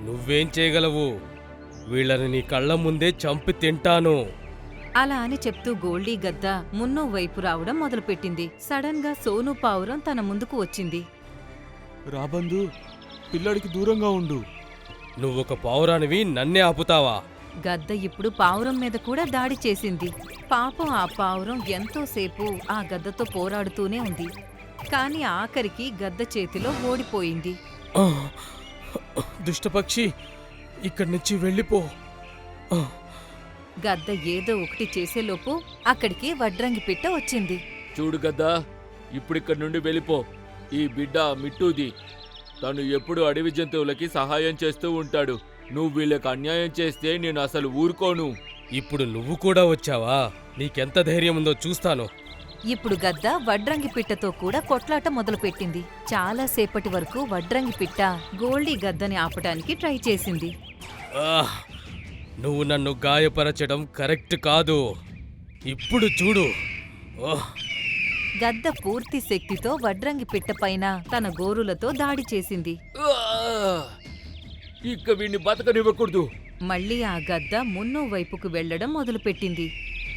నువ్వేం చేయగలవు? వీళ్ళని నీ కళ్ళ ముందే చంపి తింటాను. అలా అని చెప్తూ గోల్డీ గద్ద మున్నో వైపు రావడం మొదలుపెట్టింది. సడన్ గా సోను పావురం తన ముందుకు వచ్చింది. రాబందు, పిల్లాడికి దూరంగా ఉండు. నువ్వొక పావురానివి, నన్నే ఆపుతావా? గద్ద ఇప్పుడు పావురం మీద కూడా దాడి చేసింది. పాపం ఆ పావురం ఎంతోసేపు ఆ గద్దతో పోరాడుతూనే ఉంది. కాని ఆఖరికి గద్ద చేతిలో ఓడిపోయింది. ఆ! దుష్టపక్షి, ఇక్కడి నుంచి వెళ్ళిపో. ఆ! గద్ద ఏదో ఒకటి చేసేలోపు అక్కడికి వడ్రంగి పిట్ట వచ్చింది. చూడు గద్దా, ఇప్పుడిక్కడి నుండి వెళ్ళిపో. ఈ బిడ్డ మిట్టూది. తను ఎప్పుడు అడవి జంతువులకి సహాయం చేస్తూ ఉంటాడు. నువ్వు వీళ్ళకి అన్యాయం చేస్తే నేను అసలు ఊరుకోను. ఇప్పుడు నువ్వు కూడా వచ్చావా? నీకెంత ధైర్యం ఉందో చూస్తాను. ఇప్పుడు గద్ద వడ్రంగి పిట్టతో కూడా కొట్లాట మొదలుపెట్టింది. చాలాసేపటి వరకు వడ్రంగి పిట్ట గోల్డీ గద్దని ఆపటానికి ట్రై చేసింది. ఆహ్! నువ్వు నన్ను గాయపరచడం కరెక్ట్ కాదు. ఇప్పుడు చూడు. ఓహ్! గద్ద పూర్తి శక్తితో వడ్రంగి పిట్ట పైన తన గోరులతో దాడి చేసింది. ఆ! ఇక వీణ్ణి బతకనివ్వకూడదు. మళ్ళీ ఆ గద్ద మున్నో వైపుకు వెళ్లడం మొదలుపెట్టింది.